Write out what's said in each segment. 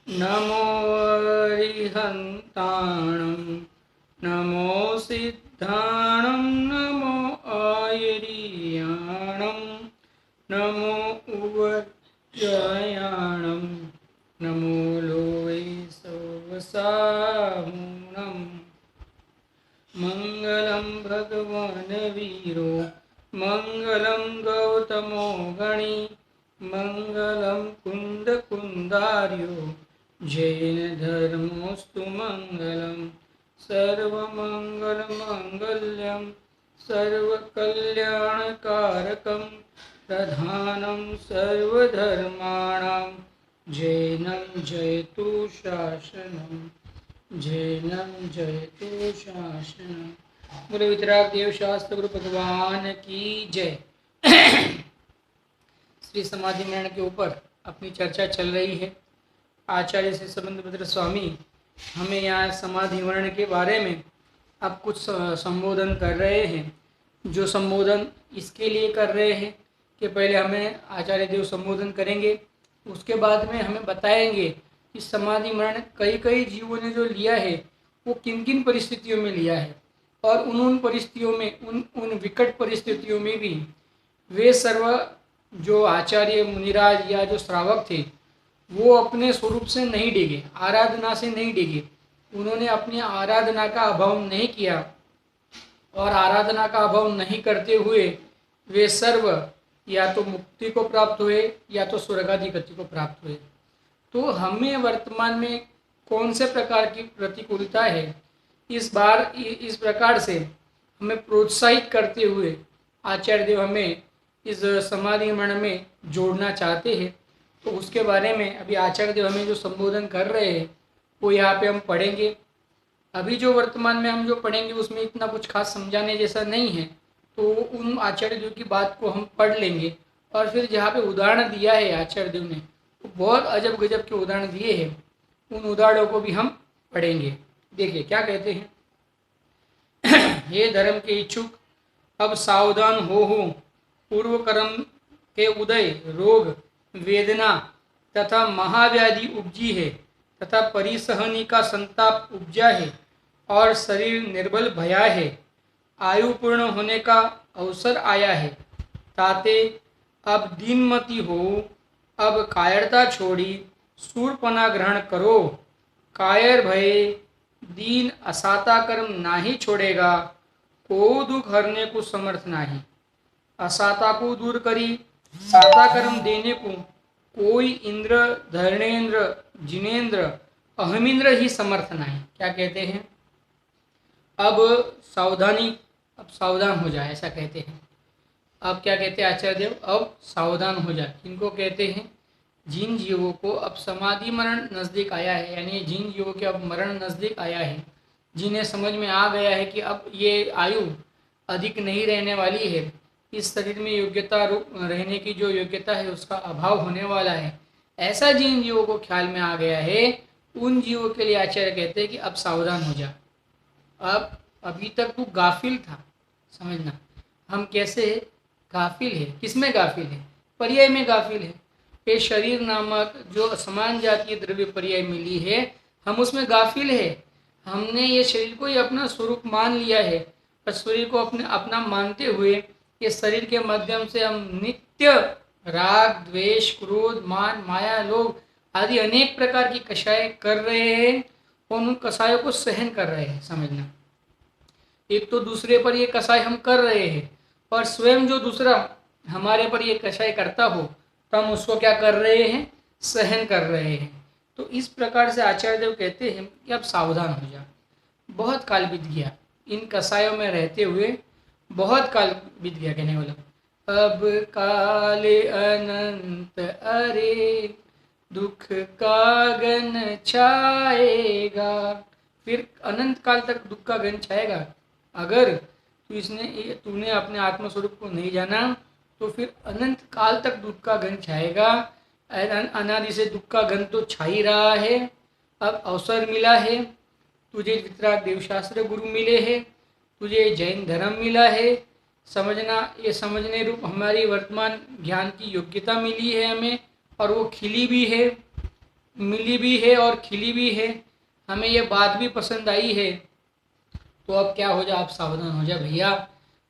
नमो अरिहन्ताणं नमो सिद्धाणं नमो आयर्याणं नमो उवर्जयाणं नमो लोये सवसाहुणं मंगलं भगवान् वीरो मंगलं गौतमो गणी मंगलं कुन्दकुन्दार्यो जैन धर्मोस्तु मंगलं सर्वमंगलमांगल्यं सर्वकल्याणकारकं प्रधानं सर्वधर्माणां जैनं जयतु शासनं जैनं जयतु शासनं। बोले वितराग देव शास्त्र गुरु भगवान की जय। श्री समाधि मरण के ऊपर अपनी चर्चा चल रही है। आचार्य श्री संबंधभद्र स्वामी हमें यहाँ समाधि मरण के बारे में अब कुछ संबोधन कर रहे हैं। जो संबोधन इसके लिए कर रहे हैं कि पहले हमें आचार्य देव संबोधन करेंगे, उसके बाद में हमें बताएंगे कि समाधि मरण कई कई जीवों ने जो लिया है वो किन किन परिस्थितियों में लिया है, और उन परिस्थितियों में उन विकट परिस्थितियों में भी वे सर्व जो आचार्य मुनिराज या जो श्रावक थे वो अपने स्वरूप से नहीं डिगे, आराधना से नहीं डिगे। उन्होंने अपनी आराधना का अभाव नहीं किया, और आराधना का अभाव नहीं करते हुए वे सर्व या तो मुक्ति को प्राप्त हुए या तो स्वर्गादि गति को प्राप्त हुए। तो हमें वर्तमान में कौन से प्रकार की प्रतिकूलता है, इस प्रकार से हमें प्रोत्साहित करते हुए आचार्य देव हमें इस समाधि मरण में जोड़ना चाहते हैं। तो उसके बारे में अभी आचार्य देव हमें जो संबोधन कर रहे हैं वो यहाँ पे हम पढ़ेंगे। अभी जो वर्तमान में हम जो पढ़ेंगे उसमें इतना कुछ खास समझाने जैसा नहीं है, तो उन आचार्य देव की बात को हम पढ़ लेंगे, और फिर जहाँ पे उदाहरण दिया है आचार्य देव ने, तो बहुत अजब गजब के उदाहरण दिए हैं, उन उदाहरणों को भी हम पढ़ेंगे। देखिए क्या कहते हैं। हे धर्म के इच्छुक, अब सावधान हो, पूर्व कर्म के उदय, रोग वेदना तथा महाव्याधि उपजी है, तथा परिसहनी का संताप उपजा है, और शरीर निर्बल भया है। आयु पूर्ण होने का अवसर आया है, ताते अब दीनमती हो, अब कायरता छोड़ी सूरपना ग्रहण करो। कायर भय दीन असाता कर्म नाही छोड़ेगा, को दुख हरने को समर्थ नाही। असाता को दूर करी साता कर्म देने को कोई इंद्र धर्णेन्द्र जिनेन्द्र अहमिंद्र ही समर्थ नहीं। क्या कहते हैं, अब सावधान हो जाए, ऐसा कहते हैं। अब क्या कहते हैं आचार्य देव, अब सावधान हो जाए। इनको कहते हैं जिन जीवों को अब समाधि मरण नज़दीक आया है, यानी जिन जीवों के अब मरण नज़दीक आया है, जिन्हें समझ में आ गया है कि अब ये आयु अधिक नहीं रहने वाली है, इस शरीर में योग्यता रहने की जो योग्यता है उसका अभाव होने वाला है, ऐसा जिन जीवों को ख्याल में आ गया है, उन जीवों के लिए आचार्य कहते हैं कि अब सावधान हो जा। अब अभी तक तू गाफिल था, समझना। हम कैसे गाफिल है, किसमें गाफिल है, पर्याय में गाफिल है। ये शरीर नामक जो समान जातीय द्रव्य पर्याय मिली है, हम उसमें गाफिल है। हमने ये शरीर को ही अपना स्वरूप मान लिया है, और शरीर को अपना मानते हुए ये शरीर के माध्यम से हम नित्य राग द्वेष क्रोध मान माया लोभ आदि अनेक प्रकार की कषाय कर रहे हैं, और उन कषायों को सहन कर रहे हैं। समझना, एक तो दूसरे पर ये कषाय हम कर रहे हैं, और स्वयं जो दूसरा हमारे पर ये कषाय करता हो तो हम उसको क्या कर रहे हैं, सहन कर रहे हैं। तो इस प्रकार से आचार्य देव कहते हैं कि अब सावधान हो जा। बहुत काल बीत गया इन कषायों में रहते हुए, बहुत काल बीत गया। कहने वाला अब काले अनंत अरे दुख का गन छाएगा, फिर अनंत काल तक दुख का गन छाएगा। अगर तूने अपने आत्मस्वरूप को नहीं जाना तो फिर अनंत काल तक दुख का गन छाएगा। अनादि से दुख का गन तो छा ही रहा है। अब अवसर मिला है, तुझे वितराग देवशास्त्र गुरु मिले हैं, तुझे जैन धर्म मिला है। समझना, ये समझने रूप हमारी वर्तमान ज्ञान की योग्यता मिली है हमें, और वो खिली भी है। मिली भी है और खिली भी है, हमें ये बात भी पसंद आई है। तो अब क्या हो जा, आप सावधान हो जा भैया,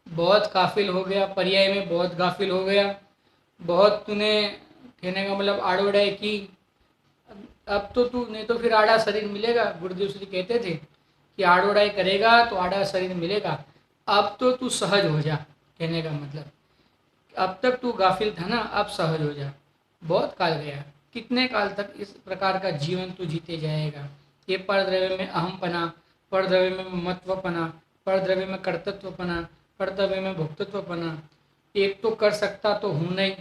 बहुत गाफिल हो गया, पर्याय में बहुत गाफिल हो गया, बहुत तूने, कहने का मतलब आड़ोड़ाई की। अब तो तू, नहीं तो फिर आड़ा शरीर मिलेगा। गुरुदेव श्री कहते थे कि आड़ोड़ाई करेगा तो आड़ा शरीर मिलेगा। अब तो तू सहज हो जा, कहने का मतलब अब तक तू गाफिल था ना, अब सहज हो जा। बहुत काल गया, कितने काल तक इस प्रकार का जीवन तू जीते जाएगा। ये परद्रव्य में अहमपना, परद्रव्य में मत्वपना, परद्रव्य में कर्तृत्वपना, परद्रव्य में भोक्तृत्वपना। एक तो कर सकता तो हूँ नहीं,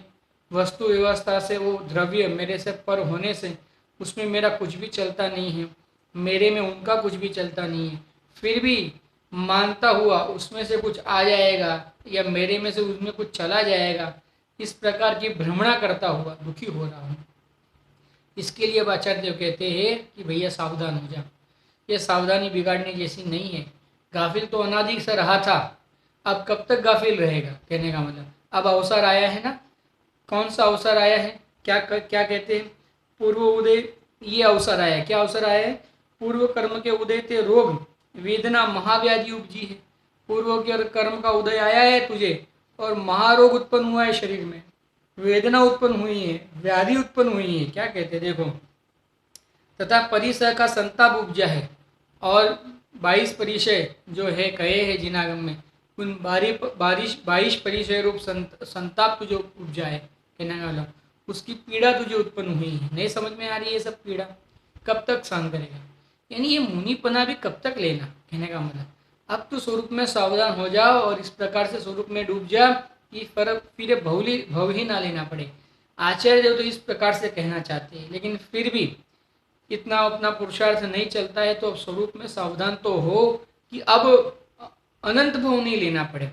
वस्तु व्यवस्था से, वो द्रव्य मेरे से पर होने से उसमें मेरा कुछ भी चलता नहीं है, मेरे में उनका कुछ भी चलता नहीं है। फिर भी मानता हुआ उसमें से कुछ आ जाएगा या मेरे में से उसमें कुछ चला जाएगा, इस प्रकार की भ्रमणा करता हुआ दुखी हो रहा हूँ। इसके लिए आचार्य देव कहते हैं कि भैया सावधान हो जा। ये सावधानी बिगाड़ने जैसी नहीं है। गाफिल तो अनादि से रहा था, अब कब तक गाफिल रहेगा, कहने का मतलब अब अवसर आया है ना। कौन सा अवसर आया है, क्या क्या कहते हैं, पूर्व उदय, ये अवसर आया है। क्या अवसर आया है, पूर्व कर्म के उदय ते रोग वेदना महाव्याधि उपजी है। पूर्व के कर्म का उदय आया है तुझे और महारोग उत्पन्न हुआ है, शरीर में वेदना उत्पन्न हुई है, व्याधि उत्पन्न हुई है। क्या कहते हैं देखो, तथा परिसर का संताप उपजा है। और 22 परिचय जो है कहे हैं जिनागम में, उन 22 परिचय रूप संताप तुझे उपजा है, कहने का मतलब उसकी पीड़ा तुझे उत्पन्न हुई है। नहीं समझ में आ रही है ये सब पीड़ा, कब तक सहन करेगा, यानी ये मुनिपना भी कब तक लेना, कहने का मतलब अब तो स्वरूप में सावधान हो जाओ और इस प्रकार से स्वरूप में डूब जा कि फिर भव ही ना लेना पड़े। आचार्य देव तो इस प्रकार से कहना चाहते हैं, लेकिन फिर भी इतना अपना पुरुषार्थ नहीं चलता है, तो अब स्वरूप में सावधान तो हो कि अब अनंत भव नहीं लेना पड़े।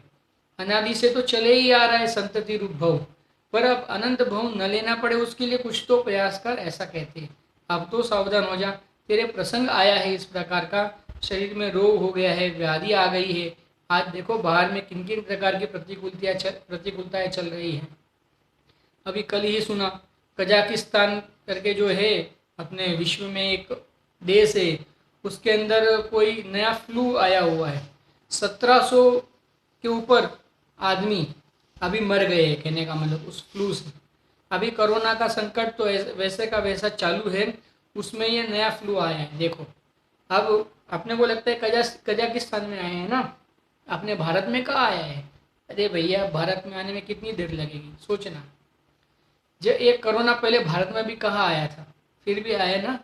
अनादि से तो चले ही आ रहा है संतति रूप भव, पर अब अनंत भव न लेना पड़े, उसके लिए कुछ तो प्रयास कर, ऐसा कहते हैं। अब तो सावधान हो जा, तेरे प्रसंग आया है इस प्रकार का, शरीर में रोग हो गया है, व्याधि आ गई है। आज देखो बाहर में किन किन प्रकार की प्रतिकूलताएं चल रही हैं। अभी कल ही सुना, कजाकिस्तान करके जो है अपने विश्व में एक देश है, उसके अंदर कोई नया फ्लू आया हुआ है। 1700 के ऊपर आदमी अभी मर गए हैं, कहने का मतलब उस फ्लू से। अभी कोरोना का संकट तो वैसे का वैसा चालू है, उसमें ये नया फ्लू आया है। देखो अब अपने को लगता है कजाकिस्तान में आए हैं ना, अपने भारत में कहाँ आया है। अरे भैया भारत में आने में कितनी देर लगेगी, सोचना। जो एक कोरोना पहले भारत में भी कहाँ आया था, फिर भी आया ना।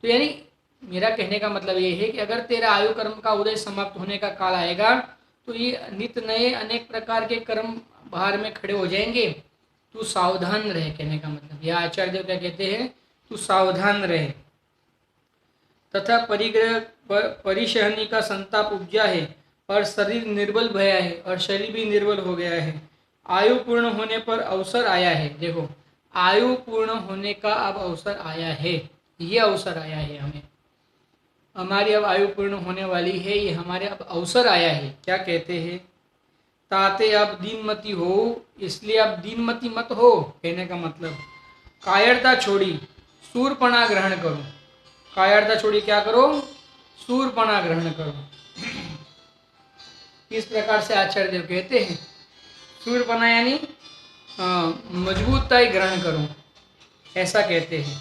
तो यानी मेरा कहने का मतलब ये है कि अगर तेरा आयु कर्म का उदय समाप्त होने का काल आएगा तो ये नित नए अनेक प्रकार के कर्म बाहर में खड़े हो जाएंगे। तू सावधान रहे, कहने का मतलब यह आचार्य देव क्या कहते हैं, तू सावधान रहे। तथा परिग्रह परिशहनी का संताप उपजा है और शरीर निर्बल भया है, और शरीर भी निर्बल हो गया है। आयु पूर्ण होने पर अवसर आया है। देखो आयु पूर्ण होने का अब अवसर आया है, ये अवसर आया है हमें, हमारी अब आयु पूर्ण होने वाली है, ये हमारे अब अवसर आया है। क्या कहते हैं, ताते अब दीनमती हो, इसलिए अब दीनमती मत हो, कहने का मतलब कायरता छोड़ी सूरपणा ग्रहण करो। कायरता छोड़ी क्या करो, सूरपणा ग्रहण करो। इस प्रकार से आचार्य देव कहते हैं, सूरपणा यानी मजबूताई ग्रहण करो, ऐसा कहते हैं।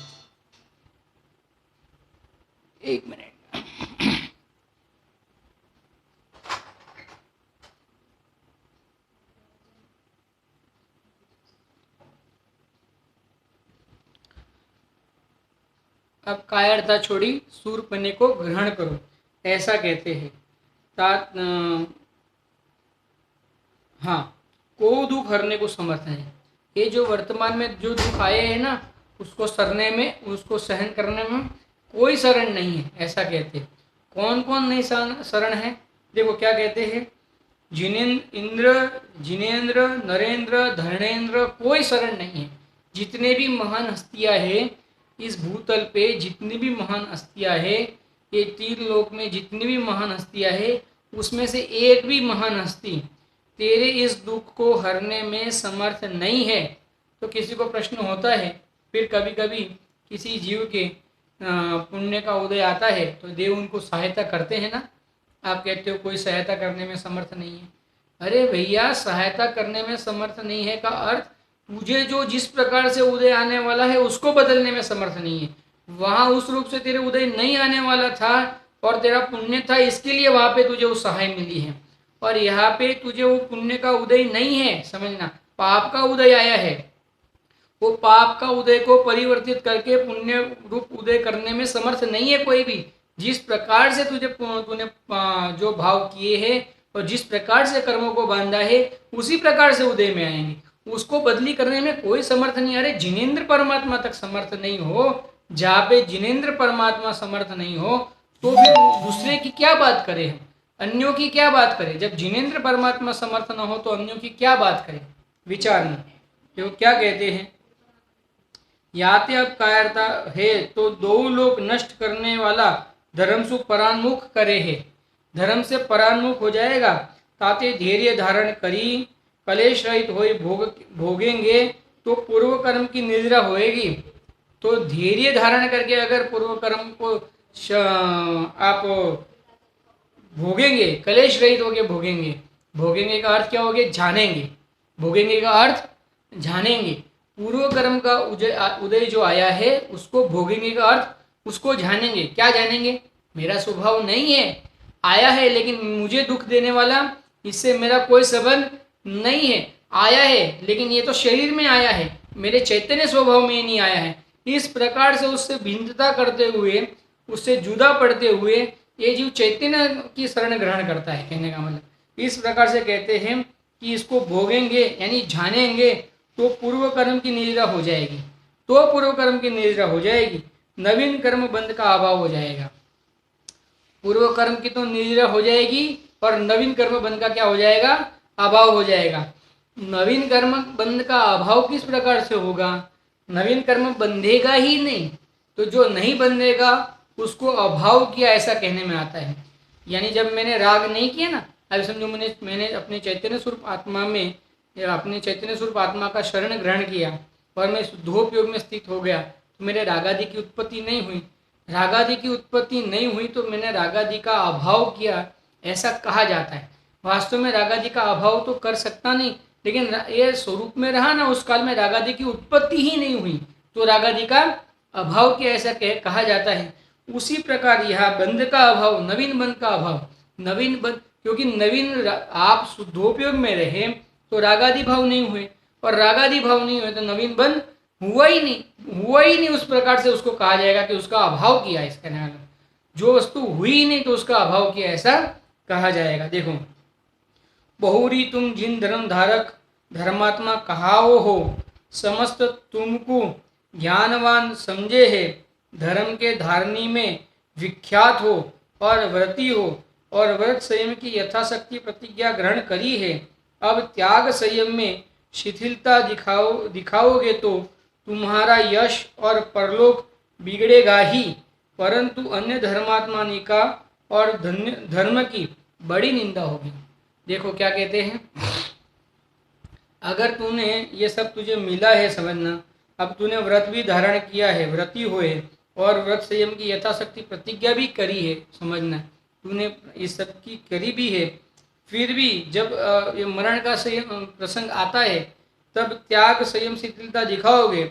एक मिनट, अब कायरता छोड़ी सूरपने को ग्रहण करो, ऐसा कहते हैं। हाँ, को दुख हरने को समर्थ है। ये जो वर्तमान में जो दुख आए हैं ना, उसको सरने में, उसको सहन करने में कोई शरण नहीं है, ऐसा कहते हैं। कौन कौन नहीं शरण है, देखो क्या कहते हैं, जिनेन्द्र नरेंद्र धर्मेंद्र कोई शरण नहीं है। जितने भी महान हस्तियां हैं इस भूतल पे, जितनी भी महान हस्तियां हैं, ये तीन लोक में जितनी भी महान हस्तियां हैं, उसमें से एक भी महान हस्ती तेरे इस दुख को हरने में समर्थ नहीं है। तो किसी को प्रश्न होता है फिर कभी कभी किसी जीव के पुण्य का उदय आता है तो देव उनको सहायता करते हैं ना। आप कहते हो कोई सहायता करने में समर्थ नहीं है। अरे भैया, सहायता करने में समर्थ नहीं है का अर्थ तुझे जो जिस प्रकार से उदय आने वाला है उसको बदलने में समर्थ नहीं है। वहां उस रूप से तेरे उदय नहीं आने वाला था और तेरा पुण्य था, इसके लिए वहां पे तुझे वो सहाय मिली है। और यहाँ पे तुझे वो पुण्य का उदय नहीं है, समझना, पाप का उदय आया है। वो पाप का उदय को परिवर्तित करके पुण्य रूप उदय करने में समर्थ नहीं है कोई भी। जिस प्रकार से तूने जो भाव किए हैं और जिस प्रकार से कर्मों को बांधा है उसी प्रकार से उदय में आएंगे, उसको बदली करने में कोई समर्थ नहीं। अरे जिनेन्द्र परमात्मा तक समर्थ नहीं हो, जहाँ पे जिनेन्द्र परमात्मा समर्थ नहीं हो तो फिर दूसरे की क्या बात करें हम, अन्यों की क्या बात करें। जब जिनेन्द्र परमात्मा समर्थ न हो तो अन्यों की क्या बात करें, विचारना। तो क्या कहते हैं, याते अब कायरता है तो दो लोग नष्ट करने वाला धर्म से परान्मुख करे है। धर्म से परान्मुख हो जाएगा ताते धैर्य धारण करी कलेश रहित हो भोगेंगे तो पूर्व कर्म की निद्रा होएगी। तो धैर्य धारण करके अगर पूर्व कर्म को आप भोगेंगे, कलेश रहित होके भोगेंगे। भोगेंगे का अर्थ क्या हो गया, जानेंगे। भोगेंगे का अर्थ जानेंगे। पूर्व कर्म का उदय जो आया है उसको भोगेंगे का अर्थ उसको जानेंगे। क्या जानेंगे, मेरा स्वभाव नहीं है, आया है लेकिन मुझे दुख देने वाला, इससे मेरा कोई संबंध नहीं है। आया है लेकिन ये तो शरीर में आया है, मेरे चैतन्य स्वभाव में नहीं आया है। इस प्रकार से उससे भिन्नता करते हुए, उससे जुदा पड़ते हुए ये जीव चैतन्य की शरण ग्रहण करता है। कहने का मतलब इस प्रकार से कहते हैं कि इसको भोगेंगे यानी जानेंगे तो पूर्व कर्म की निद्रा हो जाएगी। तो पूर्व कर्म की निद्रा हो जाएगी, नवीन कर्म बंध का अभाव हो जाएगा। पूर्व कर्म की तो निद्रा हो जाएगी और नवीन कर्म बंध का क्या हो जाएगा, अभाव हो जाएगा। नवीन कर्म बंध का अभाव किस प्रकार से होगा, नवीन कर्म बंधेगा ही नहीं, तो जो नहीं बंधेगा उसको अभाव किया ऐसा कहने में आता है। यानी जब मैंने राग नहीं किया ना, अब समझो मैंने अपने चैतन्य स्वरूप आत्मा में, अपने चैतन्य स्वरूप आत्मा का शरण ग्रहण किया और मैं शुद्धोपयोग में स्थित हो गया तो मेरे रागादि की उत्पत्ति नहीं हुई। रागादि की उत्पत्ति नहीं हुई तो मैंने रागादि का अभाव किया ऐसा कहा जाता है। वास्तव में रागादि का अभाव तो कर सकता नहीं, लेकिन ये स्वरूप में रहा ना, उस काल में रागादि की उत्पत्ति ही नहीं हुई तो रागादि का अभाव किया ऐसा कहा जाता है। उसी प्रकार यह बंध का अभाव, नवीन बंध का अभाव, नवीन बंध, क्योंकि नवीन आप शुद्धोपयोग में रहे तो रागादि भाव नहीं हुए और रागादि भाव नहीं हुए तो नवीन बंध हुआ ही नहीं। उस प्रकार से उसको कहा जाएगा कि उसका अभाव किया। इसका नाम जो वस्तु हुई ही नहीं तो उसका अभाव किया ऐसा कहा जाएगा। देखो, बहुरी तुम जिन धर्म धारक धर्मात्मा कहाओ हो, समस्त तुमको ज्ञानवान समझे है। धर्म के धारणी में विख्यात हो और व्रती हो और व्रत संयम की यथाशक्ति प्रतिज्ञा ग्रहण करी है। अब त्याग संयम में शिथिलता दिखाओगे तो तुम्हारा यश और परलोक बिगड़ेगा ही, परंतु अन्य धर्मात्मानी का और धर्म की बड़ी निंदा होगी। देखो क्या कहते हैं, अगर तूने ये सब तुझे मिला है समझना, अब तूने व्रत भी धारण किया है, व्रती हुए और व्रत संयम की यथाशक्ति प्रतिज्ञा भी करी है, समझना तूने इस सब की करी भी है, फिर भी जब ये मरण का संयम प्रसंग आता है तब त्याग संयम शिथिलता दिखाओगे।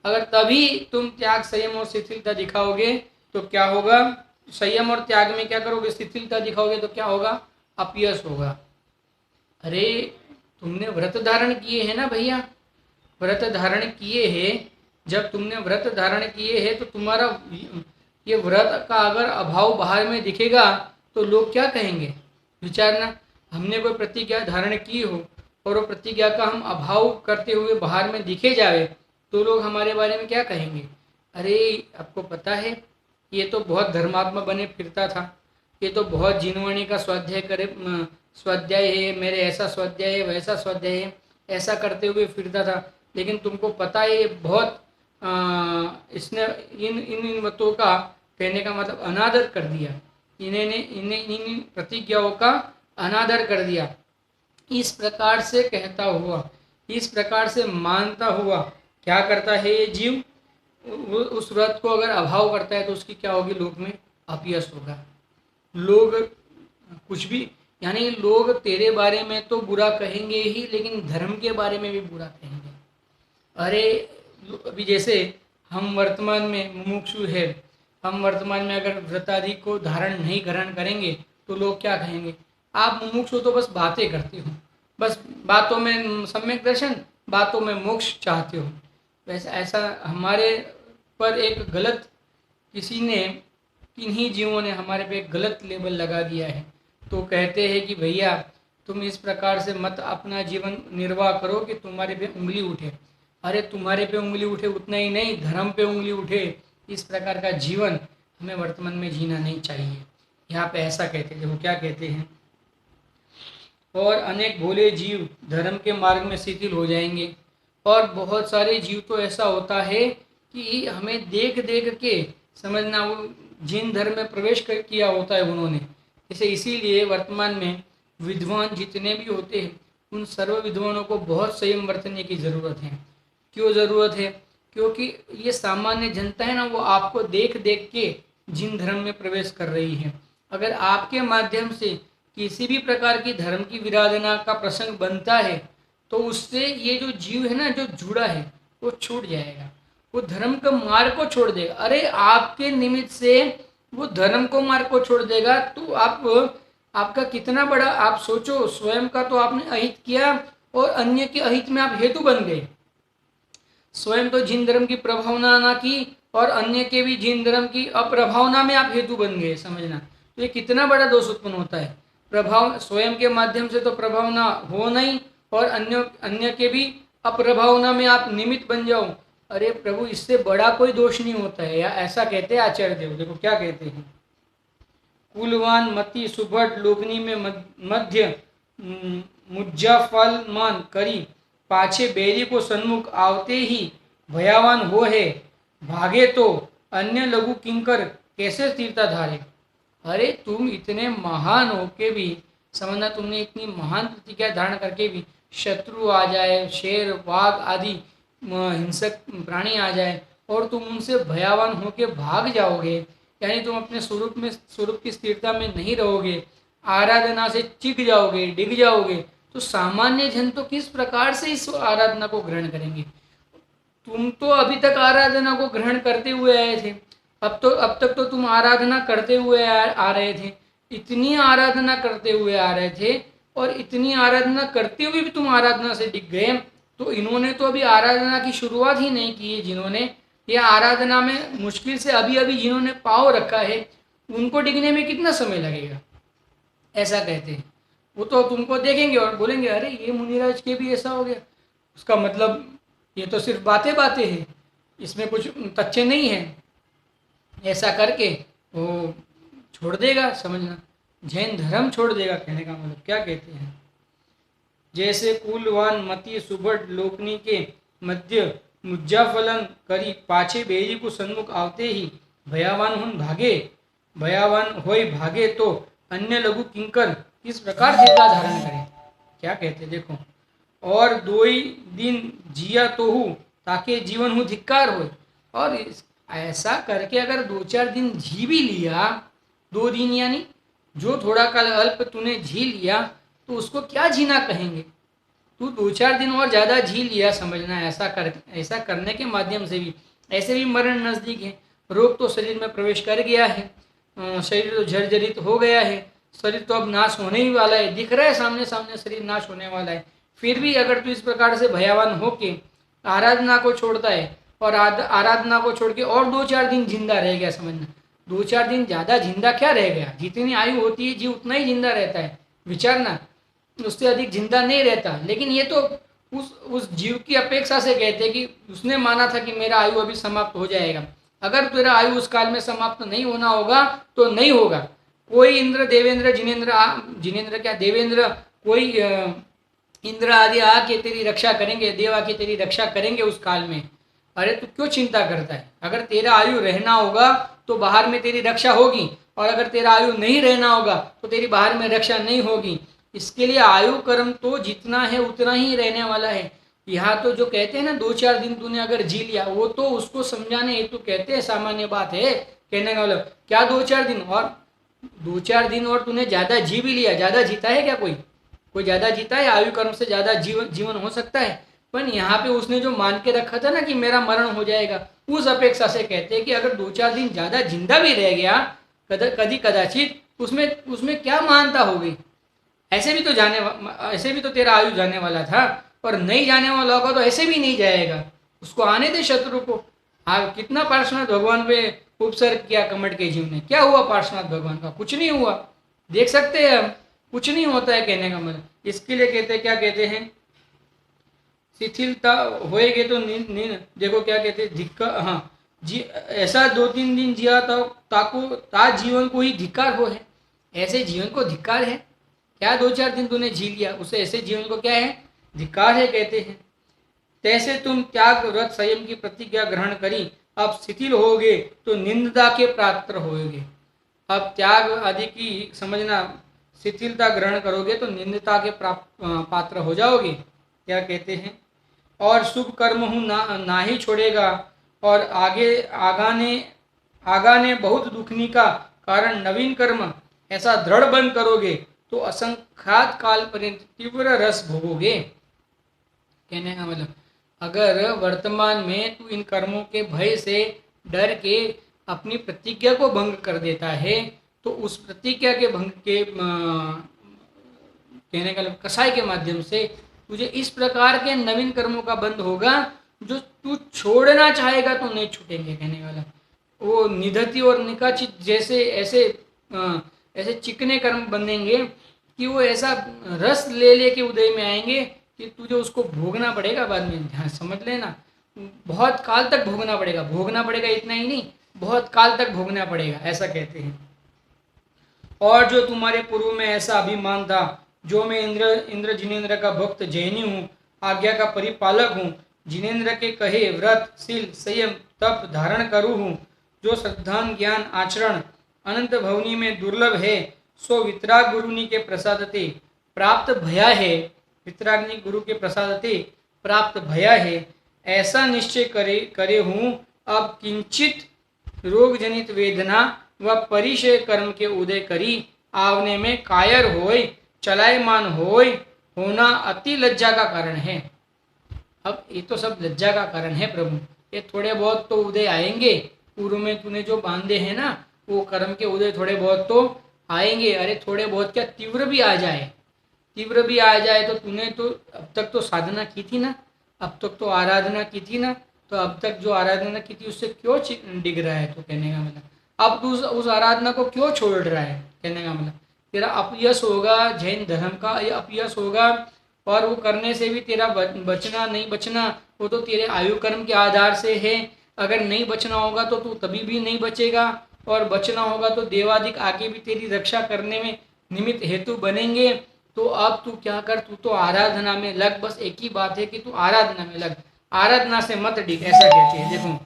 अगर तभी तुम त्याग संयम और शिथिलता दिखाओगे तो क्या होगा, संयम और त्याग में क्या करोगे, शिथिलता दिखाओगे तो क्या होगा, अपयश होगा। अरे तुमने व्रत धारण किए हैं ना भैया, व्रत धारण किए हैं, जब तुमने व्रत धारण किए हैं तो तुम्हारा ये व्रत का अगर अभाव बाहर में दिखेगा तो लोग क्या कहेंगे, विचारना। हमने कोई प्रतिज्ञा धारण की हो और वो प्रतिज्ञा का हम अभाव करते हुए बाहर में दिखे जाए तो लोग हमारे बारे में क्या कहेंगे, अरे आपको पता है ये तो बहुत धर्मात्मा बने फिरता था, ये तो बहुत जिनवाणी का स्वाध्याय करे, स्वाध्याय है, मेरे ऐसा स्वाध्याय है वैसा स्वाध्याय है, ऐसा करते हुए फिरता था, लेकिन तुमको पता है ये बहुत इसने इन मतों का, कहने का मतलब अनादर कर दिया, इन प्रतिज्ञाओं का अनादर कर दिया। इस प्रकार से कहता हुआ, इस प्रकार से मानता हुआ क्या करता है ये जीव, उस व्रत को अगर अभाव करता है तो उसकी क्या होगी, लोक में अपयश होगा। लोग कुछ भी, यानी लोग तेरे बारे में तो बुरा कहेंगे ही, लेकिन धर्म के बारे में भी बुरा कहेंगे। अरे अभी जैसे हम वर्तमान में मुमुक्षु है, हम वर्तमान में अगर व्रतादि को धारण नहीं ग्रहण करेंगे तो लोग क्या कहेंगे, आप मुमुक्षु तो बस बातें करते हो, बस बातों में सम्यक दर्शन, बातों में मोक्ष चाहते हो। वैसे ऐसा हमारे पर एक गलत, किसी ने, किन्हीं जीवों ने हमारे पे एक गलत लेबल लगा दिया है। तो कहते हैं कि भैया तुम इस प्रकार से मत अपना जीवन निर्वाह करो कि तुम्हारे पे उंगली उठे। अरे तुम्हारे पे उंगली उठे उतना ही नहीं, धर्म पे उंगली उठे, इस प्रकार का जीवन हमें वर्तमान में जीना नहीं चाहिए। यहाँ पे ऐसा कहते हैं, देखो क्या कहते हैं, और अनेक भोले जीव धर्म के मार्ग में शिथिल हो जाएंगे। और बहुत सारे जीव तो ऐसा होता है कि हमें देख देख के समझना, वो जिन धर्म में प्रवेश किया होता है उन्होंने, जैसे इसीलिए वर्तमान में विद्वान जितने भी होते हैं उन सर्व विद्वानों को बहुत संयम बरतने की ज़रूरत है। क्यों ज़रूरत है? क्योंकि ये सामान्य जनता है ना, वो आपको देख देख के जिन धर्म में प्रवेश कर रही है। अगर आपके माध्यम से किसी भी प्रकार की धर्म की विराधना का प्रसंग बनता है तो उससे ये जो जीव है ना, जो जुड़ा है, वो छूट जाएगा, वो धर्म का मार्ग को छोड़ देगा। अरे आपके निमित्त से वो धर्म को मार्ग को छोड़ देगा तो आपका कितना बड़ा, आप सोचो, स्वयं का तो आपने अहित किया और अन्य के अहित में आप हेतु बन गए। स्वयं तो जिन धर्म की प्रभावना ना की और अन्य के भी जिन धर्म की अप्रभावना में आप हेतु बन गए, समझना। तो ये कितना बड़ा दोष उत्पन्न होता है। प्रभाव स्वयं के माध्यम से तो प्रभावना हो नहीं, और अन्य के भी अप्रभावना में आप निमित्त बन जाओ। अरे प्रभु, इससे बड़ा कोई दोष नहीं होता है। या ऐसा कहते हैं आचार्य देव, देखो क्या कहते हैं, कुलवान मति सुभट लोकनी में मध्य मुज्जाफलमान करी, पाछे बैरी को सन्मुख आवते ही भयावान हो है, भागे तो अन्य लघु किंकर कैसे स्थिरता धारे। अरे तुम इतने महान हो के भी, समझना, तुमने इतनी महान प्रतिज्ञा धारण करके भी शत्रु आ जाए, शेर बाघ आदि हिंसक प्राणी आ जाए और तुम उनसे भयावान होके भाग जाओगे, यानी तुम अपने स्वरूप की स्थिरता में नहीं रहोगे, आराधना से चिढ़ जाओगे, डिग जाओगे, तो सामान्य जन तो किस प्रकार से इस आराधना को ग्रहण करेंगे। तुम तो अभी तक आराधना को ग्रहण करते हुए आए थे, अब तक तो तुम आराधना करते हुए आ रहे थे, इतनी आराधना करते हुए आ रहे थे, और इतनी आराधना करते हुए भी तुम आराधना से डिग गए। तो इन्होंने तो अभी आराधना की शुरुआत ही नहीं की है, जिन्होंने ये आराधना में मुश्किल से अभी अभी जिन्होंने पाँव रखा है, उनको डिगने में कितना समय लगेगा, ऐसा कहते हैं। वो तो तुमको देखेंगे और बोलेंगे, अरे ये मुनिराज के भी ऐसा हो गया, उसका मतलब ये तो सिर्फ बातें बातें हैं, इसमें कुछ तथ्य नहीं है। ऐसा करके वो छोड़ देगा, समझना, जैन धर्म छोड़ देगा। कहने का मतलब क्या कहते हैं, जैसे कुलवान मति सुभट लोकनी के मध्य मुज्जाफलन करी, पाछे बेरी को सन्मुख आवते ही भयावान हुन भागे, भयावान होय भागे तो अन्य लघु किंकर इस प्रकार जिद्दा धारण करें। क्या कहते देखो, और 2 दिन जिया तो हूँ ताके जीवन हूँ धिक्कार हो। और ऐसा करके अगर 2-4 दिन जी भी लिया, 2 दिन यानी जो थोड़ा काल अल्प तूने जी लिया, तो उसको क्या जीना कहेंगे। तू 2-4 दिन और ज़्यादा जी लिया, समझना, ऐसा करने के माध्यम से भी ऐसे भी मरण नज़दीक है। रोग तो शरीर में प्रवेश कर गया है, शरीर तो जर्जरित हो गया है, शरीर तो अब नाश होने ही वाला है, दिख रहा है सामने सामने शरीर नाश होने वाला है। फिर भी अगर तू इस प्रकार से भयावान होके आराधना को छोड़ता है और आराधना को छोड़ के और 2-4 दिन जिंदा रह गया, समझना, 2-4 दिन ज़्यादा जिंदा क्या रह गया, जितनी आयु होती है जीव उतना ही जिंदा रहता है, विचारना, उससे अधिक जिंदा नहीं रहता। लेकिन ये तो उस जीव की अपेक्षा से कहते हैं कि उसने माना था कि मेरा आयु अभी समाप्त हो जाएगा। अगर तेरा आयु उस काल में समाप्त नहीं होना होगा तो नहीं होगा। कोई इंद्र देवेंद्र जिनेन्द्र क्या देवेंद्र, कोई इंद्र आदि आके तेरी रक्षा करेंगे, देव आके तेरी रक्षा करेंगे उस काल में। अरे तू क्यों चिंता करता है, अगर तेरा आयु रहना होगा तो बाहर में तेरी रक्षा होगी, और अगर तेरा आयु नहीं रहना होगा तो तेरी बाहर में रक्षा नहीं होगी। इसके लिए आयु कर्म तो जितना है उतना ही रहने वाला है। यहाँ तो जो कहते हैं ना 2-4 दिन तूने अगर जी लिया, वो तो उसको समझाने हेतु कहते हैं, सामान्य बात है। कहने का मतलब क्या 2-4 दिन, और 2-4 दिन और तूने ज्यादा जी भी लिया, ज्यादा जीता है क्या कोई? कोई ज्यादा जीता है? आयु कर्म से ज्यादा जीवन हो सकता है? पर यहाँ पे उसने जो मान के रखा था ना कि मेरा मरण हो जाएगा, उस अपेक्षा से कहते हैं कि अगर 2-4 दिन ज्यादा जिंदा भी रह गया कभी कदाचित, उसमें उसमें क्या महानता हो गई? ऐसे भी तो तेरा आयु जाने वाला था, और नहीं जाने वाला होगा तो ऐसे भी नहीं जाएगा। उसको आने दे शत्रु को। हाँ, कितना पार्श्वनाथ भगवान पे उपसर्ग किया कमट के जीव ने, क्या हुआ पार्श्वनाथ भगवान का? कुछ नहीं हुआ। देख सकते हैं हम, कुछ नहीं होता है कहने का मतलब। इसके लिए कहते हैं, क्या कहते हैं, शिथिलता होएगे तो देखो क्या कहते हैं, धिक्कार, हाँ जी, ऐसा 2-3 दिन जिया ताको ता जीवन को ही धिक्कार हो है। ऐसे जीवन को धिक्कार है क्या? 2-4 दिन तूने जी लिया, उसे ऐसे जीवन को क्या है? धिक्कार है कहते हैं। तैसे तुम त्याग व्रत संयम की प्रतिज्ञा ग्रहण करी, अब शिथिल होगे तो निंदा के पात्र होगे। अब त्याग आदि की समझना, शिथिलता ग्रहण करोगे तो निंदता के पात्र हो जाओगे। क्या कहते हैं, और शुभ कर्म हूँ ना ही छोड़ेगा, और आगाने बहुत दुखनी का कारण नवीन कर्म ऐसा दृढ़ बंद करोगे तो असंख्यात काल पर्यंत तीव्र रस भोगोगे। कहने का मतलब, अगर वर्तमान में तू इन कर्मों के भय से डर के अपनी प्रतिज्ञा को भंग कर देता है, तो उस प्रतिज्ञा के भंग के कहने का मतलब कसाई के माध्यम से तुझे इस प्रकार के नवीन कर्मों का बंध होगा जो तू छोड़ना चाहेगा तो नहीं छूटेंगे। कहने वाला, वो निधति और निकाचित जैसे ऐसे चिकने कर्म बनेंगे कि वो ऐसा रस ले लेके उदय में आएंगे कि तुझे उसको भोगना पड़ेगा बाद में। ध्यान समझ लेना, बहुत काल तक भोगना पड़ेगा। भोगना पड़ेगा इतना ही नहीं, बहुत काल तक भोगना पड़ेगा, ऐसा कहते हैं। और जो तुम्हारे पूर्व में ऐसा अभिमान था, जो मैं इंद्र जिनेन्द्र का भक्त जैनी हूँ, आज्ञा का परिपालक हूँ, जिनेन्द्र के कहे व्रत शील संयम तप धारण करूँ हूँ, जो श्रद्धान ज्ञान आचरण अनंत भवनी में दुर्लभ है, सो वितराग गुरुनी के प्रसादते प्राप्त भया है। वितराग्नि गुरु के प्रसादते प्राप्त भया है, ऐसा निश्चय करे हूँ। अब किंचित रोग जनित वेदना व परिचय कर्म के उदय करी आवने में कायर होय चलायमान होय होना अति लज्जा का कारण है। अब ये तो सब लज्जा का कारण है प्रभु, ये थोड़े बहुत तो उदय आएंगे। पूर्व में तूने जो बांधे हैं ना, वो कर्म के उदय थोड़े बहुत तो आएंगे। अरे थोड़े बहुत क्या, तीव्र भी आ जाए, तीव्र भी आ जाए तो तूने तो अब तक तो साधना की थी ना, अब तक तो आराधना की थी ना, तो अब तक जो आराधना की थी उससे क्यों डिग रहा है? तो कहने का मतलब, अब तू उस आराधना को क्यों छोड़ रहा है? कहने का मतलब, तेरा अपयश होगा, जैन धर्म का ये अपयश होगा, और वो करने से भी तेरा बचना नहीं बचना वो तो तेरे आयु कर्म के आधार से है। अगर नहीं बचना होगा तो तू तभी भी नहीं बचेगा, और बचना होगा तो देवादिक आगे भी तेरी रक्षा करने में निमित्त हेतु बनेंगे। तो अब तू क्या कर, तू तो आराधना में लग। बस एक ही बात है कि तू आराधना में लग, आराधना से मत डिग, ऐसा कहते हैं। देखो,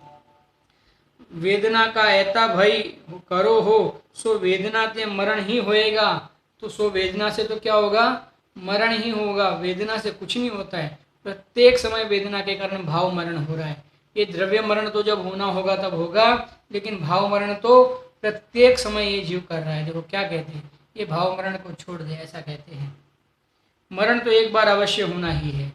वेदना का ऐता भय करो हो, सो वेदना ते मरण ही होएगा। तो सो वेदना से तो क्या होगा? मरण ही होगा। वेदना से कुछ नहीं होता है, प्रत्येक समय वेदना के कारण भाव मरण हो रहा है। ये द्रव्य मरण तो जब होना होगा तब होगा, लेकिन भाव मरण तो प्रत्येक समय ये जीव कर रहा है। देखो क्या कहते हैं, ये भाव मरण को छोड़ दे, ऐसा कहते हैं। मरण तो एक बार अवश्य होना ही है,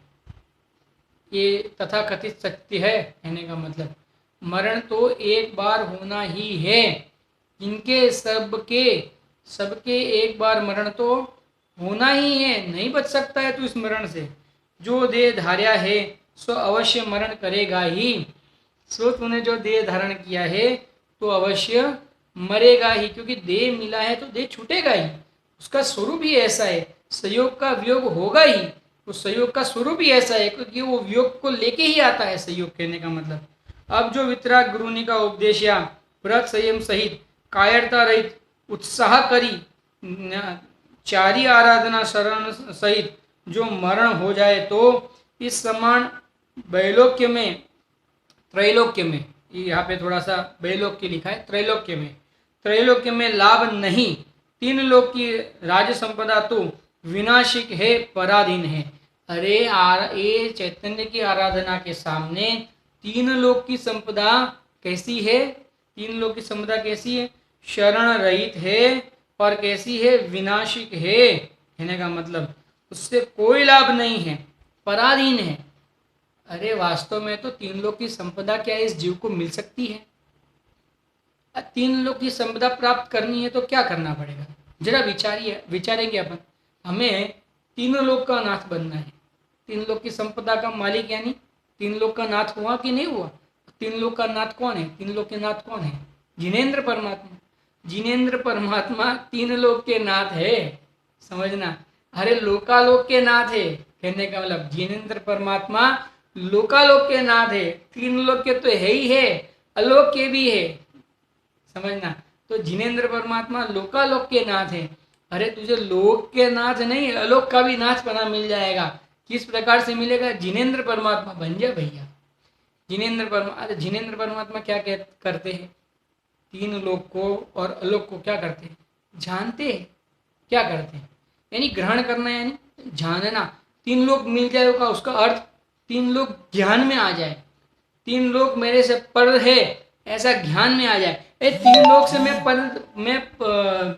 ये तथाकथित सत्य है। कहने का मतलब, मरण तो एक बार होना ही है। इनके सबके एक बार मरण तो होना ही है, नहीं बच सकता है तू इस मरण से। जो देह धार्या है सो अवश्य मरण करेगा ही। सो तूने जो देह धारण किया है तो अवश्य मरेगा ही, क्योंकि देह मिला है तो देह छूटेगा ही। उसका स्वरूप ही ऐसा है, संयोग का वियोग होगा ही। उस संयोग का स्वरूप ही ऐसा है क्योंकि वो वियोग को लेके ही आता है संयोग। कहने का मतलब, अब जो वितराग गुरुनी का उपदेश या व्रत संयम सहित कायरता रहित उत्साह करी चारी आराधना शरण सहित जो मरण हो जाए तो इस समान वैलोक्य में, त्रैलोक्य में, यहाँ पे थोड़ा सा वैलोक्य लिखा है, त्रैलोक्य में लाभ नहीं। तीन लोक की राज संपदा तो विनाशिक है, पराधीन है। अरे ये चैतन्य की आराधना के सामने तीन लोक की संपदा कैसी है? तीन लोक की संपदा कैसी है? शरण रहित है और कैसी है? विनाशिक है। कहने का मतलब उससे कोई लाभ नहीं है, पराधीन है। अरे वास्तव में तो तीन लोक की संपदा क्या इस जीव को मिल सकती है? तीन लोक की संपदा प्राप्त करनी है तो क्या करना पड़ेगा? जरा विचारेंगे अपन। हमें तीनों लोक का नाथ बनना है। तीन लोक की संपदा का मालिक यानी तीन लोक का नाथ हुआ कि नहीं हुआ? तीन लोक का नाथ कौन है? तीन लोक के नाथ कौन है? जिनेन्द्र परमात्मा। जिनेन्द्र परमात्मा तीन लोक के नाथ है, समझना। अरे लोकालोक के नाथ है। कहने का मतलब जिनेन्द्र परमात्मा लोकालोक के नाथ है। तीन लोक के तो है ही है, अलोक के भी है, समझना। तो जिनेन्द्र परमात्मा लोकालोक के नाथ है। अरे तुझे लोक के नाथ नहीं, अलोक का भी नाथ बना मिल जाएगा। किस प्रकार से मिलेगा? जिनेन्द्र परमात्मा बन जा भैया। अरे जिनेन्द्र परमात्मा क्या करते हैं? तीन लोक को और अलोक को क्या करते हैं? जानते हैं। क्या करते हैं? यानी ग्रहण करना, यानी जानना। तीन लोक मिल जाएगा, उसका अर्थ तीन लोक ज्ञान में आ जाए। तीन लोक मेरे से पर है ऐसा ज्ञान में आ जाए। तीन लोक से मैं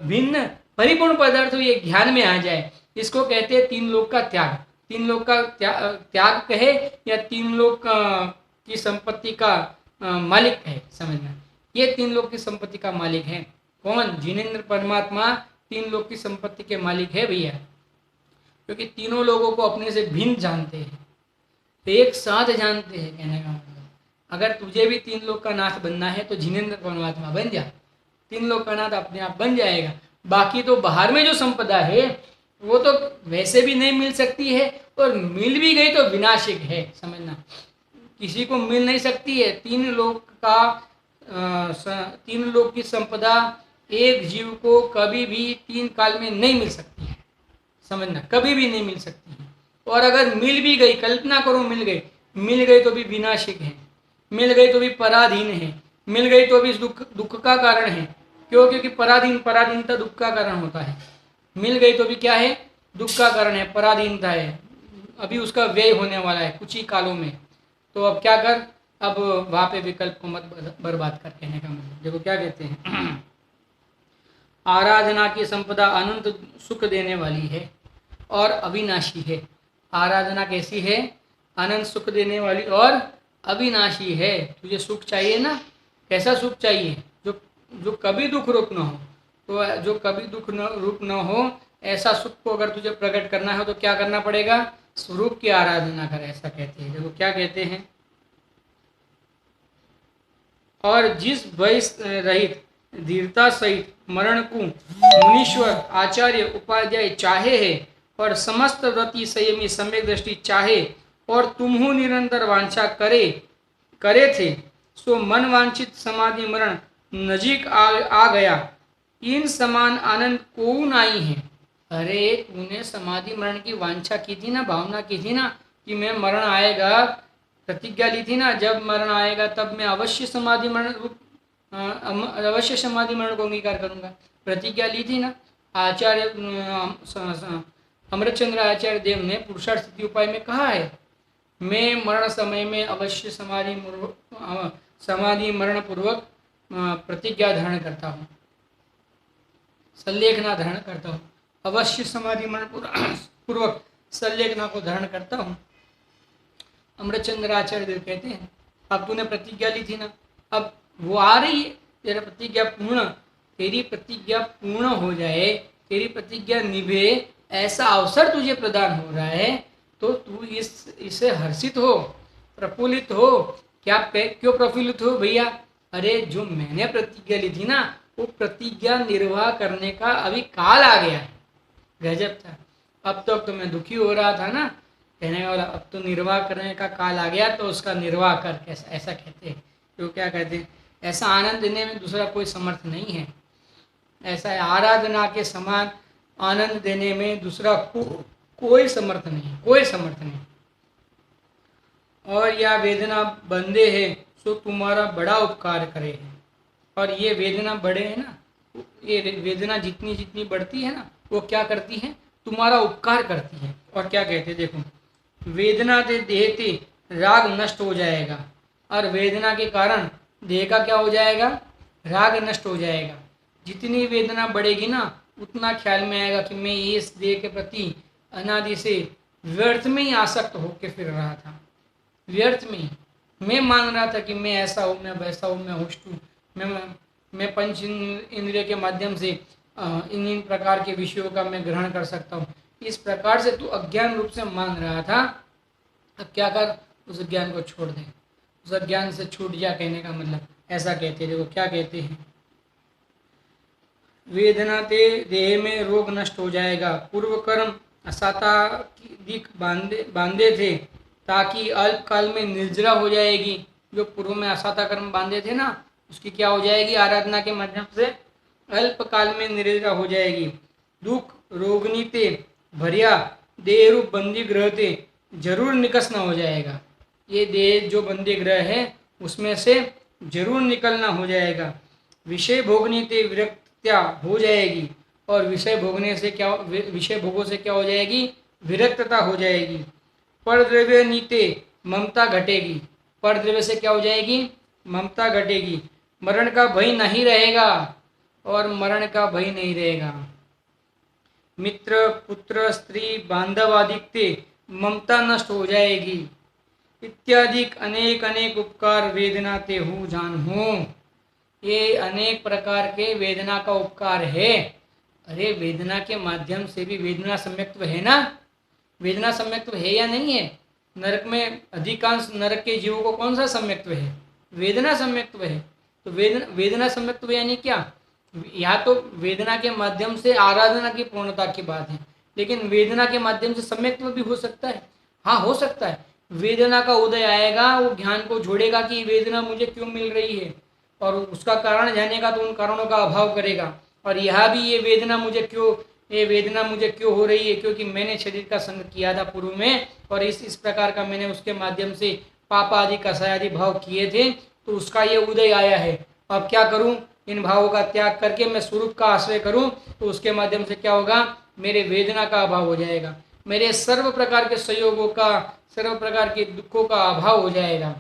भिन्न परिपूर्ण पदार्थ हूँ, ये ज्ञान में आ जाए। इसको कहते हैं तीन लोक का त्याग। तीन लोक का त्याग कहे या तीन लोक की संपत्ति का मालिक है, समझना। ये तीन लोक की संपत्ति का मालिक है कौन? जिनेन्द्र परमात्मा तीन लोक की संपत्ति के मालिक है भैया। क्योंकि तीनों लोगों को अपने से भिन्न जानते हैं, एक साथ जानते हैं। कहने का मतलब अगर तुझे भी तीन लोक का नाथ बनना है तो जिनेन्द्र परमात्मा बन जा। तीन लोक का नाथ अपने आप बन जाएगा। बाकी तो बाहर में जो संपदा है वो तो वैसे भी नहीं मिल सकती है, और मिल भी गई तो विनाशिक है, समझना। किसी को मिल नहीं सकती है। तीन लोक की संपदा एक जीव को कभी भी तीन काल में नहीं मिल सकती है, समझना। कभी भी नहीं मिल सकती है। और अगर मिल भी गई, कल्पना करो मिल गई तो भी विनाशिक है, मिल गई तो भी पराधीन है, मिल गई तो भी दुख का कारण है। क्यों? क्योंकि पराधीनता दुख का कारण होता है। मिल गई तो भी क्या है? दुख का कारण है, पराधीनता है। अभी उसका व्यय होने वाला है कुछ ही कालों में। तो अब क्या कर? अब वहां पे विकल्प को मत बर्बाद कर। कहने का मतलब देखो क्या कहते हैं। आराधना की संपदा अनंत सुख देने वाली है और अविनाशी है। आराधना कैसी है? अनंत सुख देने वाली और अविनाशी है। तुझे सुख चाहिए ना? कैसा सुख चाहिए? जो कभी दुख रूप न हो। तो जो कभी दुख रूप न हो ऐसा सुख को अगर तुझे प्रकट करना है तो क्या करना पड़ेगा? स्वरूप की आराधना कर, ऐसा कहते हैं। देखो क्या कहते हैं। और जिस भय रहित धीरता सहित मरण को मुनीश्वर आचार्य उपाध्याय चाहे है और समस्त व्रति संयमी सम्यक दृष्टि चाहे और तुम्हु निरंतर वांछा करे थे, सो मन वांछित समाधि मरण नजीक आ गया। इन समान आनंद को नहीं है। अरे तूने समाधि मरण की वांछा की थी ना, भावना की थी ना कि मैं मरण आएगा, प्रतिज्ञा ली थी ना, जब मरण आएगा तब मैं अवश्य समाधि मरण को अंगीकार करूंगा। प्रतिज्ञा ली थी ना। आचार्य अमृतचंद्र आचार्य देव ने पुरुषार्थ स्थिति उपाय में कहा है, मैं मरण समय में अवश्य समाधि मरण पूर्वक प्रतिज्ञा धारण करता हूँ, संलेखना धारण करता हूँ। अवश्य समाधि मरण पूर्वक संलेखना को धारण करता हूँ। अमृतचंद्र आचार्य देव कहते हैं अब तूने प्रतिज्ञा ली थी ना, अब वो आ रही है, तेरी प्रतिज्ञा पूर्ण हो जाए, तेरी प्रतिज्ञा निभे, ऐसा अवसर तुझे प्रदान हो रहा है, तो तू इससे हर्षित हो, प्रफुल्लित हो। क्यों प्रफुल्लित हो भैया? अरे जो मैंने प्रतिज्ञा ली थी ना, वो प्रतिज्ञा निर्वाह करने का अभी काल आ गया है। गजब था। अब तक तो मैं दुखी हो रहा था ना, कहने वाला अब तो निर्वाह करने का काल आ गया, तो उसका निर्वाह कर, ऐसा कहते हैं। तो क्या कहते हैं, ऐसा आनंद देने में दूसरा कोई समर्थ नहीं है। ऐसा है, आराधना के समान आनंद देने में दूसरा कोई समर्थ नहीं, कोई समर्थ नहीं। और यह वेदना बंदे है सो तुम्हारा बड़ा उपकार करे है। और ये वेदना बढ़े है ना, ये वेदना जितनी जितनी बढ़ती है ना, वो क्या करती है? तुम्हारा उपकार करती है। और क्या कहते हैं देखो, वेदना ते देह ते राग नष्ट हो जाएगा, और वेदना के कारण देह का क्या हो जाएगा, राग नष्ट हो जाएगा। जितनी वेदना बढ़ेगी ना उतना ख्याल में आएगा कि मैं इस देह के प्रति अनादि से व्यर्थ में ही आसक्त होकर फिर रहा था, व्यर्थ में ही। मैं मान रहा था कि मैं ऐसा हूँ, मैं वैसा हूँ, मैं होस्ट हूँ, मैं पंच इंद्रिय के माध्यम से इन इन प्रकार के विषयों का मैं ग्रहण कर सकता हूँ। इस प्रकार से तू अज्ञान रूप से मान रहा था। अब क्या कर, उस ज्ञान को छोड़ दे, उस अज्ञान से छूट जा, कहने का मतलब ऐसा कहते हैं। देखो क्या कहते हैं, वेदना ते देह में रोग नष्ट हो जाएगा, पूर्व कर्म असाता दिख बांधे बांधे थे ताकि अल्पकाल में निर्जरा हो जाएगी। जो पूर्व में असाता कर्म बांधे थे ना, उसकी क्या हो जाएगी, आराधना के माध्यम से अल्पकाल में निर्जरा हो जाएगी। दुख रोगनी ते भरिया देह रूप बंदी ग्रह ते जरूर निकसना हो जाएगा। ये देह जो बंदी ग्रह है उसमें से जरूर निकलना हो जाएगा। विषय भोगनी ते विरक्त्या हो जाएगी, और विषय भोगने से क्या, विषय भोगों से क्या हो जाएगी, विरक्तता हो जाएगी। परद्रव्य नीते ममता घटेगी, परद्रव्य से क्या हो जाएगी, ममता घटेगी। मरण का भय नहीं रहेगा, और मरण का भय नहीं रहेगा। मित्र पुत्र स्त्री बांधव आदित्य ममता नष्ट हो जाएगी। इत्यादि अनेक अनेक उपकार वेदना ते हूँ जान हूँ। ये अनेक प्रकार के वेदना का उपकार है। अरे वेदना के माध्यम से भी वेदना सम्यक्त्व है ना, वेदना सम्यक्त्व है या नहीं है। नरक में अधिकांश नरक के जीवों को कौन सा सम्यक्त्व है, वेदना सम्यक्त्व है। तो वेदना सम्यक्त्व यानी क्या, यहाँ तो वेदना के माध्यम से आराधना की पूर्णता की बात है, लेकिन वेदना के माध्यम से सम्यक्त्व भी हो सकता है। हाँ हो सकता है, वेदना का उदय आएगा, वो ज्ञान को जोड़ेगा कि वेदना मुझे क्यों मिल रही है, और उसका कारण जानेगा तो उन कारणों का अभाव करेगा। और यह भी ये वेदना मुझे क्यों हो रही है, क्योंकि मैंने शरीर का संग किया था पूर्व में, और इस प्रकार का मैंने उसके माध्यम से पाप आदि कषाय आदि भाव किए थे, तो उसका ये उदय आया है। अब क्या करूं, इन भावों का त्याग करके मैं स्वरूप का आश्रय करूं, तो उसके माध्यम से क्या होगा, मेरे वेदना का अभाव हो जाएगा, मेरे सर्व प्रकार के संयोगों का, सर्व प्रकार के दुखों का अभाव हो जाएगा।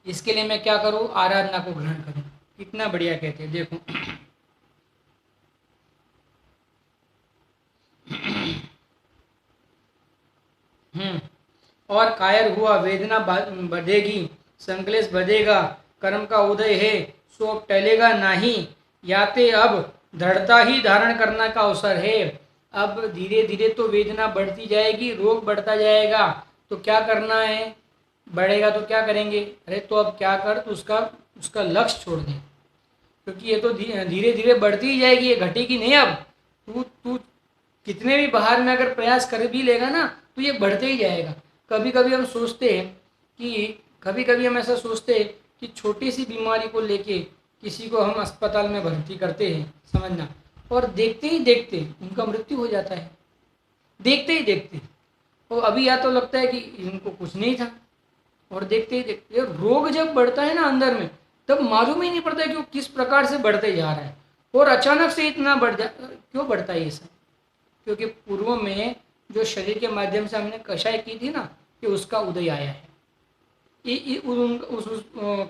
इसके लिए मैं क्या करूं, आराधना को ग्रहण करूं। कितना बढ़िया कहते हैं, देखो और कायर हुआ, वेदना बढ़ेगी, संकलेश बढ़ेगा, कर्म का उदय है सो अब टलेगा नहीं, याते अब दृढ़ता ही धारण करना का अवसर है। अब धीरे धीरे तो वेदना बढ़ती जाएगी, रोग बढ़ता जाएगा, तो क्या करना है, बढ़ेगा तो क्या करेंगे, अरे तो अब क्या कर, तो उसका उसका लक्ष्य छोड़ दे, क्योंकि ये तो धीरे धीरे बढ़ती ही जाएगी, ये घटेगी नहीं। अब तू तू कितने भी बाहर में अगर प्रयास कर भी लेगा ना, तो ये बढ़ते ही जाएगा। कभी कभी हम सोचते हैं कि कभी कभी हम ऐसा सोचते हैं कि छोटी सी बीमारी को लेके किसी को हम अस्पताल में भर्ती करते हैं, समझना, और देखते ही देखते उनका मृत्यु हो जाता है, देखते ही देखते। और अभी या तो लगता है कि इनको कुछ नहीं था, और देखते ही देखते रोग जब बढ़ता है ना अंदर में, तब मालूम ही नहीं पड़ता कि वो किस प्रकार से बढ़ते जा रहा है, और अचानक से इतना बढ़ जा, क्यों बढ़ता है ये सब, क्योंकि पूर्व में जो शरीर के माध्यम से हमने कषाय की थी ना, कि उसका उदय आया है। उस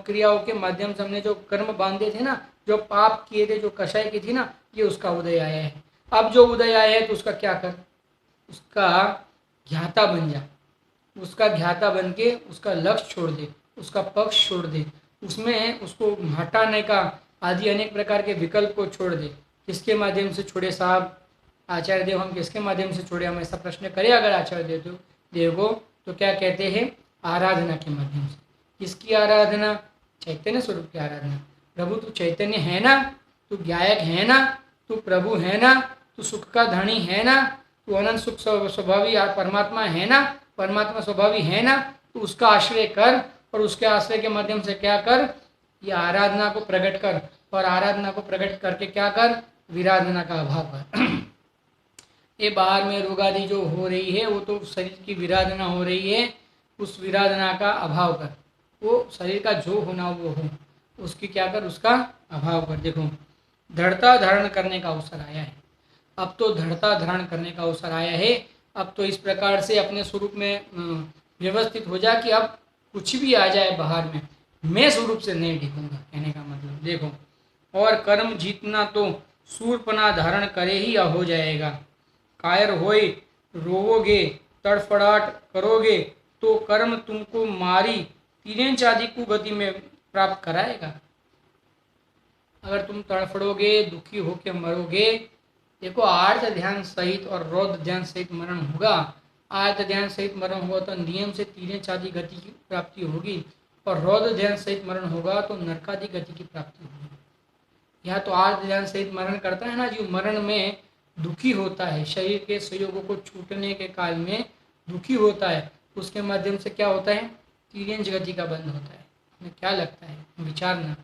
क्रियाओं के माध्यम से हमने जो कर्म बांधे थे ना, जो पाप किए थे, जो कषाय की थी ना, ये उसका उदय आया है। अब जो उदय आया है तो उसका क्या कर, उसका ज्ञाता बन जा, उसका ज्ञाता बन के उसका लक्ष्य छोड़ दे, उसका पक्ष छोड़ दे, उसमें उसको हटाने का आदि अनेक प्रकार के विकल्प को छोड़ दे। किसके माध्यम से छोड़े साहब, आचार्य देव हम किसके माध्यम से छोड़े, हम ऐसा प्रश्न करें अगर आचार्य देव को, तो क्या कहते हैं, आराधना के माध्यम से। किसकी आराधना, चैतन्य स्वरूप की आराधना। प्रभु तू चैतन्य है ना, तू ज्ञायक है ना, तू प्रभु है ना, तू सुख का धनी है ना, तू अनंत सुख स्वभावी परमात्मा है ना, परमात्मा स्वभावी है ना, तो उसका आश्रय कर, और उसके आश्रय के माध्यम से क्या कर, ये आराधना को प्रकट कर, और आराधना को प्रकट करके क्या कर, विराधना का अभाव कर। ये बाहर में रोग आदि जो हो रही है वो तो शरीर की विराधना हो रही है, उस विराधना का अभाव कर, वो शरीर का जो होना वो हो, उसकी क्या कर, उसका अभाव कर। देखो दृढ़ता धारण करने का अवसर आया है, अब तो दृढ़ता धारण करने का अवसर आया है। अब तो इस प्रकार से अपने स्वरूप में व्यवस्थित हो जा कि अब कुछ भी आ जाए बाहर में, मैं स्वरूप से नहीं टिकूंगा। कहने का मतलब देखो, और कर्म जीतना तो सूरपना धारण करे ही हो जाएगा। कायर होए रोवोगे, तड़फड़ाहट करोगे तो कर्म तुमको मारी तीरें आदि को गति में प्राप्त कराएगा। अगर तुम तड़फड़ोगे, दुखी होकर मरोगे, देखो आर्त ध्यान सहित और रौद्र ध्यान सहित मरण होगा। आर्त ध्यान सहित मरण होगा तो नियम से तीरें आदि गति की प्राप्ति होगी, और रौद्र ध्यान सहित मरण होगा तो नरकादि गति की प्राप्ति होगी। यहाँ तो आर्त ध्यान सहित मरण करता है ना, जो मरण में दुखी होता है, शरीर के संयोगों को छूटने के काल में दुखी होता है, उसके माध्यम से क्या होता है, तीर्यंश गति का बंध होता है। हमें क्या लगता है, विचारना,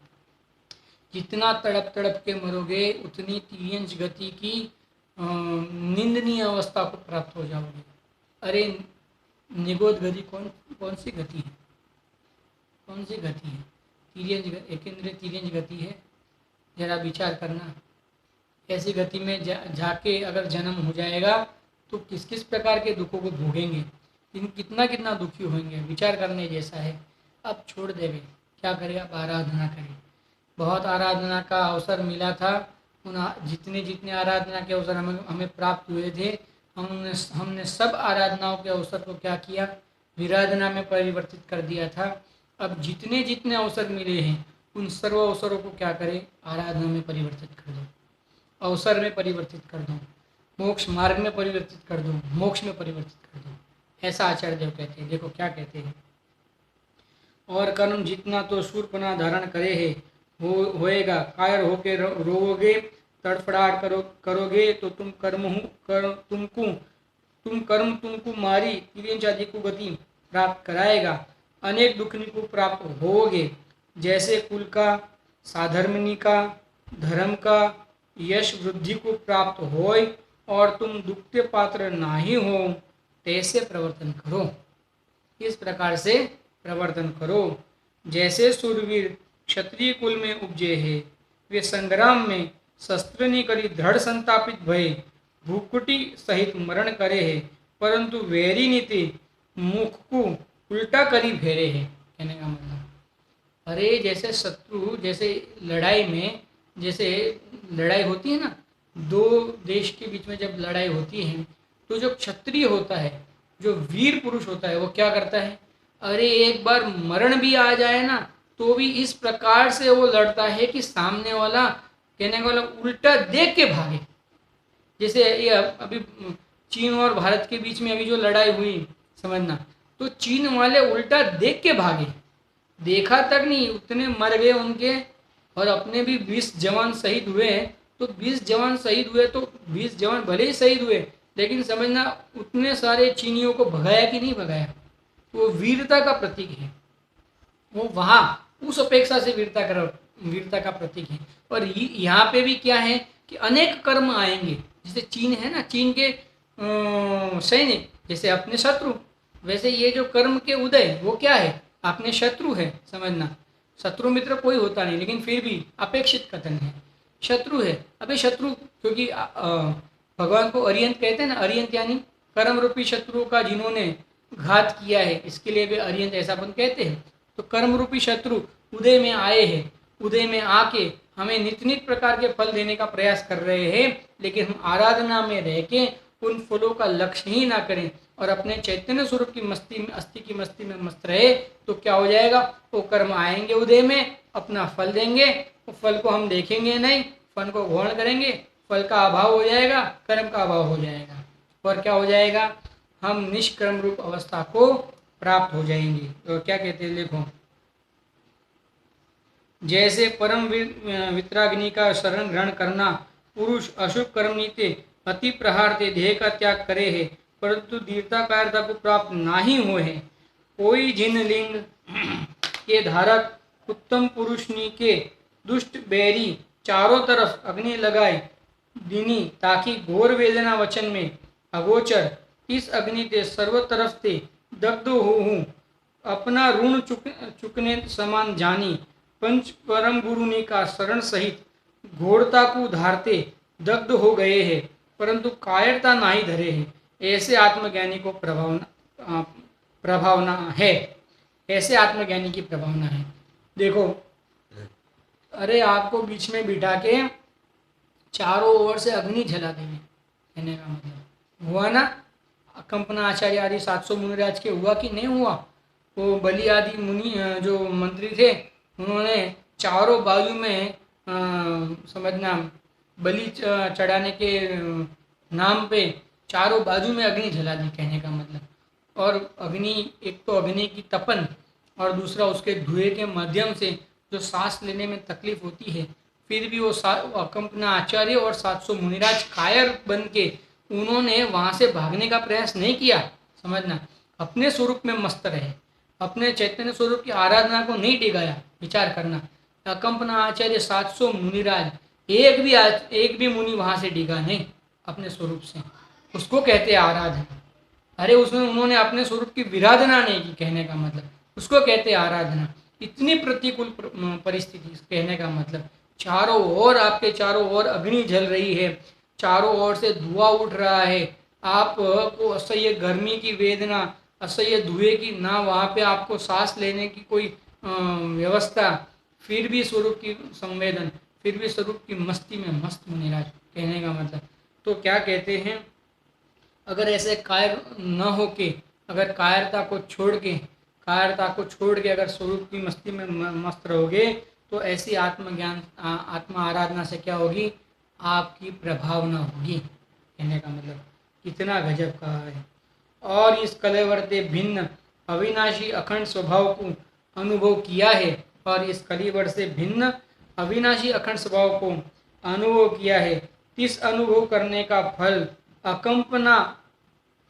जितना तड़प तड़प के मरोगे उतनी तीर्यंश गति की निंदनीय अवस्था को प्राप्त हो जाओगे। अरे निगोद गति कौन कौन सी गति है, कौन सी गति है, तीर्यंश, एकेंद्रीय तीर्यंश गति है। जरा विचार करना, ऐसी गति में जाके अगर जन्म हो जाएगा तो किस किस प्रकार के दुखों को भोगेंगे, कितना कितना दुखी होंगे, विचार करने जैसा है। अब छोड़ देवे, क्या करें, अब आराधना करें। बहुत आराधना का अवसर मिला था, उन जितने जितने आराधना के अवसर हमें प्राप्त हुए थे, हमने सब आराधनाओं के अवसर को क्या किया, विराधना में परिवर्तित कर दिया था। अब जितने जितने अवसर मिले हैं उन सर्व अवसरों को क्या करें, आराधना में परिवर्तित कर दो, अवसर में परिवर्तित कर दो, मोक्ष मार्ग में परिवर्तित कर दो, मोक्ष में परिवर्तित कर दो। ऐसा आचार्य देव कहते हैं। देखो क्या कहते हैं, और कर्म जितना तो शूरपना धारण करे है होएगा, कायर होके रोवोगे, तड़फड़ाहट करोगे तो तुम तुमको मारी तीर्यंश आदि को गति प्राप्त कराएगा। अनेक दुखनी को प्राप्त होगे, जैसे कुल का, साधर्मनी का, धर्म का, यश वृद्धि को प्राप्त होय, और तुम दुख पात्र नाही हो, तैसे प्रवर्तन करो। इस प्रकार से प्रवर्तन करो। जैसे सूरवीर क्षत्रिय कुल में उपजे है, वे संग्राम में शस्त्र नहीं करी दृढ़ संतापित भय भूकुटी सहित मरण करे है, परंतु वैरी नीति मुख को उल्टा करी फेरे है। कहने का मतलब, अरे जैसे शत्रु, जैसे लड़ाई में, जैसे लड़ाई होती है ना, दो देश के बीच में जब लड़ाई होती है तो जो क्षत्रिय होता है, जो वीर पुरुष होता है, वो क्या करता है, अरे एक बार मरण भी आ जाए ना तो भी इस प्रकार से वो लड़ता है कि सामने वाला, कहने वाला, उल्टा देख के भागे। जैसे ये अभी चीन और भारत के बीच में अभी जो लड़ाई हुई, समझना, तो चीन वाले उल्टा देख के भागे, देखा तक नहीं, उतने मर गए उनके, और अपने भी 20 जवान शहीद हुए। तो 20 जवान शहीद हुए तो 20 जवान भले ही शहीद हुए, लेकिन समझना उतने सारे चीनियों को भगाया कि नहीं भगाया, वो वीरता का प्रतीक है। वो वहाँ उस अपेक्षा से वीरता का प्रतीक है। और यहाँ पे भी क्या है कि अनेक कर्म आएंगे। जैसे चीन है ना, चीन के सैनिक जैसे अपने शत्रु, वैसे ये जो कर्म के उदय वो क्या है, अपने शत्रु है। समझना, शत्रु मित्र कोई होता नहीं, लेकिन फिर भी अपेक्षित कथन है, शत्रु है। अबे शत्रु, क्योंकि भगवान को अरियंत कहते हैं ना, अरियंत यानी कर्म रूपी शत्रुओं का जिन्होंने घात किया है, इसके लिए भी अरियंत ऐसा अपन कहते हैं। तो कर्म रूपी शत्रु उदय में आए हैं, उदय में आके हमें नित नित प्रकार के फल देने का प्रयास कर रहे हैं, लेकिन हम आराधना में रह के उन फलों का लक्ष्य ही ना करें और अपने चैतन्य स्वरूप की मस्ती में, अस्थि की मस्ती में मस्त रहे, तो क्या हो जाएगा, वो कर्म आएंगे उदय में, अपना फल देंगे, वो फल को हम देखेंगे नहीं, फल को ग्रहण करेंगे, फल का अभाव हो जाएगा, कर्म का अभाव हो जाएगा, और क्या हो जाएगा, हम निष्कर्म रूप अवस्था को प्राप्त हो जाएंगे। तो क्या कहते हैं, देखो, जैसे परम वितराग्नि का शरण ग्रहण करना, पुरुष अशुभ कर्म नीते अति प्रहार ते देह का त्याग करे है, परंतु दीर्घता कार्यता को प्राप्त नाही हो है। कोई जिन लिंग के धारक उत्तम पुरुष नी के दुष्ट बैरी चारों तरफ अग्नि लगाए दीनी, ताकि घोर वेदना वचन में अगोचर, इस अग्नि ते सर्व तरफ ते दग्ध हूँ, अपना ऋण चुकने समान जानी, पंच परम गुरु ने का शरण सहित घोरता को धारते दग्ध हो गए हैं, परंतु कायरता नहीं धरे हैं। ऐसे आत्मज्ञानी को प्रभावना है, ऐसे आत्मज्ञानी की प्रभावना है। देखो, अरे आपको बीच में बिठा के चारों ओर से अग्नि जला देंगे, कहने का मतलब हुआ ना। कंपना आचार्य आदि 700 मुनिराज के हुआ कि नहीं हुआ? वो बलि आदि मुनि जो मंत्री थे, उन्होंने चारों बाजू में समझना बलि चढ़ाने के नाम पे चारों बाजू में अग्नि जला दी, कहने का मतलब। और अग्नि, एक तो अग्नि की तपन और दूसरा उसके धुएं के माध्यम से जो सांस लेने में तकलीफ होती है, फिर भी वो अकंपना आचार्य और 700 मुनिराज कायर बन के उन्होंने वहां से भागने का प्रयास नहीं किया। समझना, अपने स्वरूप में मस्त रहे, अपने चैतन्य स्वरूप की आराधना को नहीं डिगाया। विचार करना, अकंपना आचार्य 700 मुनिराज, एक भी मुनि वहां से डिगा नहीं अपने स्वरूप से, उसको कहते हैं आराधना। अरे उसमें उन्होंने अपने स्वरूप की विराधना नहीं की, कहने का मतलब उसको कहते हैं आराधना। इतनी प्रतिकूल परिस्थिति, कहने का मतलब चारों ओर, आपके चारों ओर अग्नि जल रही है, चारों ओर से धुआं उठ रहा है, आपको असह्य गर्मी की वेदना, असह्य धुएं की, ना वहाँ पे आपको सांस लेने की कोई व्यवस्था, फिर भी स्वरूप की संवेदन, फिर भी स्वरूप की मस्ती में मस्त मुनिराज, कहने का मतलब। तो क्या कहते हैं, अगर ऐसे कायर न होके, अगर कायरता को छोड़ के अगर स्वरूप की मस्ती में मस्त रहोगे, तो ऐसी आत्मज्ञान आत्मा आराधना से क्या होगी? आपकी प्रभावना होगी, कहने का मतलब। कितना गजब कहा है। और इस कलेवर्ते भिन्न अविनाशी अखंड स्वभाव को अनुभव किया है, और इस कलिवर से भिन्न अविनाशी अखंड स्वभाव को अनुभव किया है। इस अनुभव करने का फल अकंपना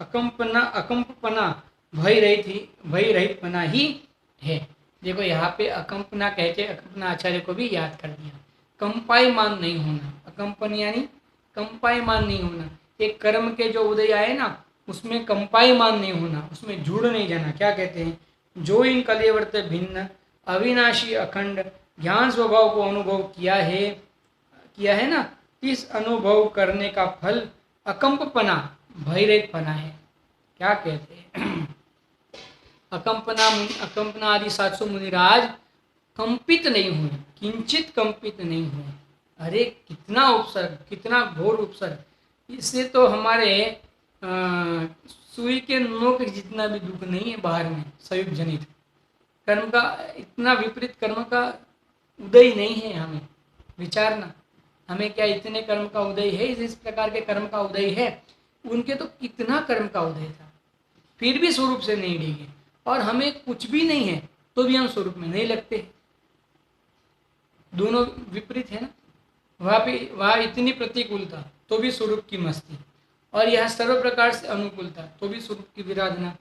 अकंपना भय रहित पना ही है। देखो यहाँ पे अकंपना कहते, अकंपना आचार्य को भी याद कर दिया। कंपायमान नहीं होना, अकंपन यानी कंपायमान नहीं होना। एक कर्म के जो उदय आए ना, उसमें कंपायमान नहीं होना, उसमें जुड़ नहीं जाना। क्या कहते हैं, जो इन कलेवर्त भिन्न अविनाशी अखंड ज्ञान स्वभाव को अनुभव किया है ना, इस अनुभव करने का फल अकंपना भयरहितपना है। क्या कहते हैं, अकंपना आदि 700 मुनिराज कंपित नहीं हुए, किंचित कंपित नहीं हुए। अरे कितना उपसर्ग, कितना घोर उपसर्ग। इससे तो हमारे सुई के नोक जितना भी दुख नहीं है बाहर में, संयुक्त जनित कर्म का, इतना विपरीत कर्म का उदय नहीं है हमें। विचारना, हमें क्या इतने कर्म का उदय है? इस प्रकार के कर्म का उदय है। उनके तो कितना कर्म का उदय था, फिर भी स्वरूप से नहीं डिगे। और हमें कुछ भी नहीं है तो भी हम स्वरूप में नहीं लगते। दोनों विपरीत है ना। वहाँ इतनी प्रतिकूलता तो भी स्वरूप की मस्ती, और यह सर्व प्रकार से अनुकूलता तो भी स्वरूप की विराधना।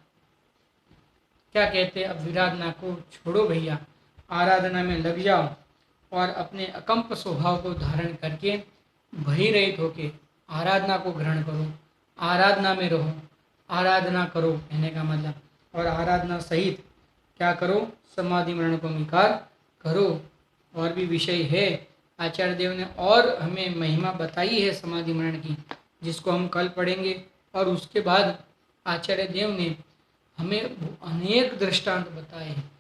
क्या कहते हैं, अब विराधना को छोड़ो भैया, आराधना में लग जाओ और अपने अकंप स्वभाव को धारण करके भय रहित होके आराधना को ग्रहण करो, आराधना में रहो, आराधना करो, कहने का मतलब। और आराधना सहित क्या करो, समाधि मरण को अंगीकार करो। और भी विषय है, आचार्य देव ने और हमें महिमा बताई है समाधि मरण की, जिसको हम कल पढ़ेंगे। और उसके बाद आचार्य देव ने हमें अनेक दृष्टांत बताए हैं,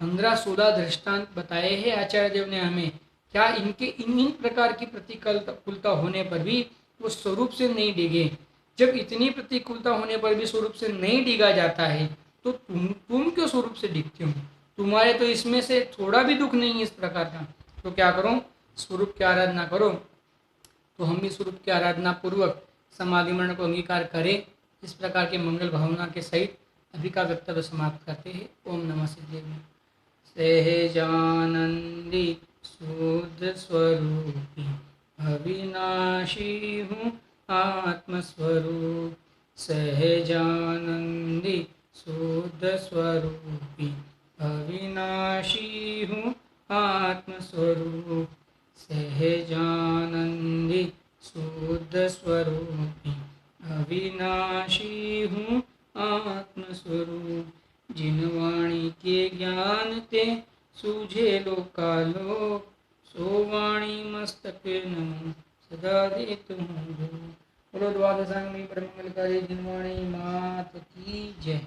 15-16 दृष्टांत बताए हैं आचार्य देव ने हमें। क्या इनके इन प्रकार की प्रतिकूलता होने पर भी वो स्वरूप से नहीं डिगे? जब इतनी प्रतिकूलता होने पर भी स्वरूप से नहीं डिगा जाता है, तो तुम क्यों स्वरूप से डिगते हो? तुम्हारे तो इसमें से थोड़ा भी दुख नहीं है इस प्रकार का। तो क्या करो, स्वरूप की आराधना करो। तो हम भी स्वरूप की आराधना पूर्वक समाधि मरण को अंगीकार करें। इस प्रकार के मंगल भावना के सहित अभी का वक्तव्य समाप्त करते हैं। ओम नमः सिद्धेश्वराय। सहजानंदी शुद्ध स्वरूपी अविनाशी हूँ आत्मस्वरूप। सहजानंदी शुद्ध स्वरूपी अविनाशी हूँ आत्मस्वरूप। सहजानंदी शुद्ध स्वरूपी अविनाशी हूँ आत्मस्वरूप। जिन वाणी के ज्ञान ते सूझे लोकालोक, सो वाणी मस्तक नमो सदा देत हूँ। बोलो द्वादशांगी परमंगलकारी जिनवाणी मात की जय।